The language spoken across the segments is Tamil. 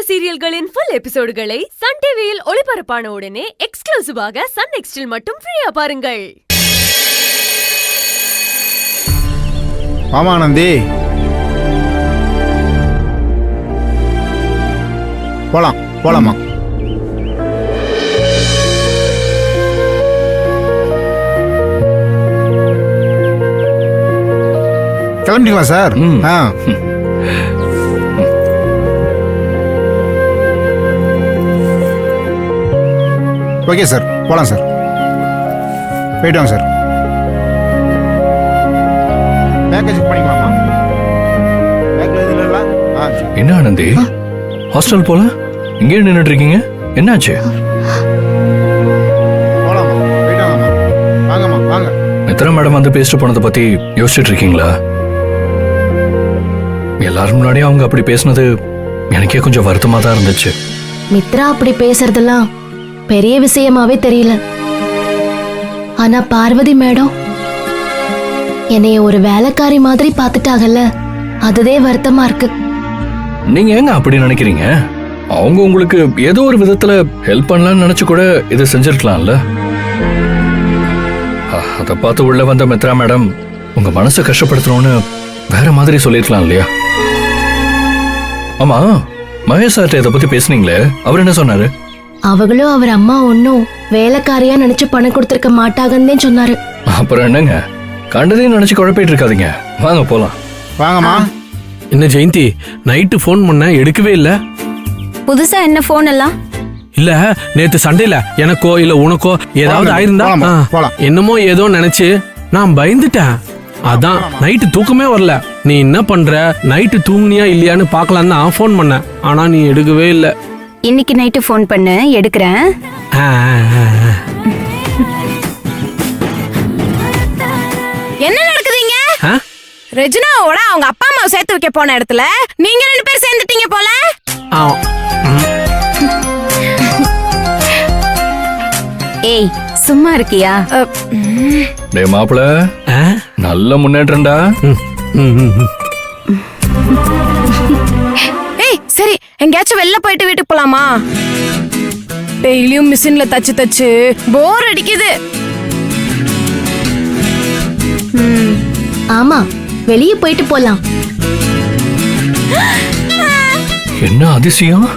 சீரியல்களின் ஃபுல் எபிசோடுகளை சன் டிவியில் ஒளிபரப்பான உடனே எக்ஸ்க்ளூசிவாக சன் நெக்ஸ்டில் மட்டும் ஃப்ரீயா பாருங்கள். ஆமா ஆனந்தி, போலாமா? கிளம்பிட்டீங்களா சார்? ஓகே சார், போலாம் சார். போயிட்டு வாங்க சார். பேக்கேஜ் செக் பண்ணிக்கலாமா? பேக்ல எதுவும் இல்லைல்ல? என்ன ஆனந்தி, ஹாஸ்டல் போல இங்கே நின்றுட்டு இருக்கீங்க, என்னாச்சு? போலாமா? போயிட்டு வாங்கம்மா. வாங்கம்மா, வாங்க. மித்ரா மேடம் வந்து பேசிட்டு போனதை பத்தி யோசிச்சுட்டு இருக்கீங்களா? எல்லாரும் முன்னாடியும் அவங்க அப்படி பேசினது எனக்கே கொஞ்சம் வருத்தமா தான் இருந்துச்சு. மித்ரா அப்படி பேசுறதெல்லாம் பெரிய விஷயமாவே தெரியல. ஆனா பார்வதி மேடம் என்னைய ஒரு வேலைக்காரி மாதிரி பாத்துட்டாங்கல்ல, அதுவே வருத்தமா இருக்கு. நீங்க ஏங்க அப்படி நினைக்கிறீங்க? அவங்க உங்களுக்கு ஏதோ ஒரு விதத்துல ஹெல்ப் பண்ணலாம்னு நினைச்சு கூட இதை செஞ்சிருக்கலாம்ல. அதை பார்த்து உள்ள வந்த மித்ரா மேடம் உங்க மனசை கஷ்டப்படுத்தணும்னு வேற மாதிரி சொல்லிருக்கலாம் இல்லையா? ஆமா, மகேஷ் சார்ட்ட இதை பத்தி பேசுனீங்களே, அவர் என்ன சொன்னாரு? அவங்களும் அவர் அம்மா ஒன்னும் வேலைக்காரியா நினைச்சு பணம் கொடுத்திருக்க மாட்டாங்கன்னு சொன்னாரு. அப்புறம் என்னங்க, கண்டதையும் நினைச்சு குழப்பிட்டு இருக்காதீங்க, வாங்க போலாம். வாங்கம்மா. என்ன ஜெயந்தி, நைட்டு போன் பண்ண எடுக்கவே இல்ல? புதுசா என்ன போன் எல்லாம்? இல்ல, நேத்து சண்டையில எனக்கோ இல்ல உனக்கோ ஏதாவது ஆயிருந்தா என்னமோ ஏதோ நினைச்சு நான் பயந்துட்டேன். அதான் நைட்டு தூக்கமே வரல. நீ என்ன பண்ற, நைட்டு தூங்குனியா இல்லையான்னு பாக்கலாம் தான் போன் பண்ண. ஆனா நீ எடுக்கவே இல்ல. இன்னைக்கு நைட்டு போன் பண்ணு, எடுக்கிறேன். என்ன நடக்குதுங்க? ரெஜினாவோட அவங்க அப்பா அம்மா சேர்த்து வைக்க போன இடத்துல நீங்க ரெண்டு பேரும் சேர்ந்துட்டீங்க போல. ஏய், சும்மா இருக்கியா? டே மாப்பிள, நல்ல முன்னேற்றம்டா. ஏய் சரி, எங்கேயாச்சும் வெளில போயிட்டு வீட்டுக்கு போலாமா? டெய்லியும் மிஷின்ல தச்சு தச்சு போர் அடிக்குது. ஆமா, வெளியே போயிட்டு போலாம். என்ன அதிசயம்,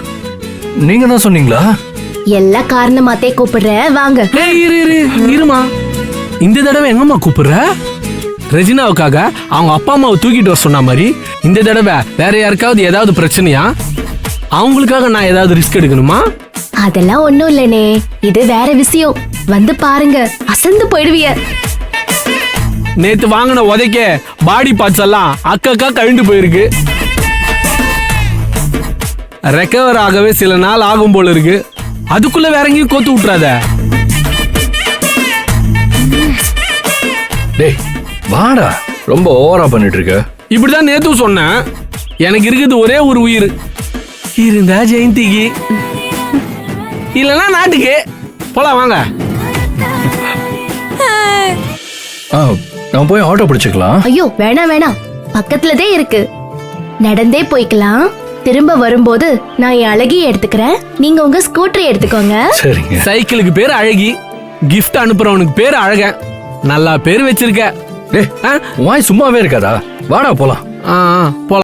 நீங்க தான் சொன்னீங்களா? எல்லா காரணமாத்தே கூப்பிடுற, வாங்க. இருமா, இந்த தடவை எங்கம்மா கூப்பிடுற? ரெஜினாவுக்காக அவங்க அப்பா அம்மாவை தூக்கிட்டு வர சொன்ன மாதிரி இந்த தடவை வேற யாருக்காவது ஏதாவது பிரச்சனையா? அவங்களுக்காக நான் ஏதாவது ரிஸ்க் எடுக்கணுமா? அதெல்லாம் ஒண்ணும் இல்லனே, இது வேற விஷயம். வந்து பாருங்க, அசந்து போயிடுவிய. நேத்து வாங்கின உதைக்க பாடி பார்ட்ஸ் எல்லாம் அக்கா கழிந்து போயிருக்கு. ரெக்கவர் ஆகவே சில நாள் ஆகும் போல இருக்கு. அதுக்குள்ள வேற எங்கேயும் கோத்து விட்டுறாத. டேய் வாடா, ரொம்ப ஓவரா பண்ணிட்டு இருக்க. இப்படிதான் நேத்து சொன்னேன். எனக்கு இருக்குது ஒரே ஒரு உயிர், இருந்தா ஜெயந்திக்கு, இல்லனா நாட்டுக்கு. போலாம் வாங்க. நான் போய் ஆட்டோ பிடிச்சுக்கலாம். ஐயோ வேணாம், பக்கத்துலதே இருக்கு, நடந்தே போய்க்கலாம். திரும்ப வரும்போது நான் என் அழகிய எடுத்துக்கிறேன், நீங்க உங்க ஸ்கூட்டரை எடுத்துக்கோங்க. சரிங்க. சைக்கிளுக்கு பேர் அழகி, கிஃப்ட் அனுப்புறவனுக்கு பேர் அழக. நல்லா பேர் வச்சிருக்க. வாய் சும்மாவே இருக்காதா? வாடா போலாம். போலாம்.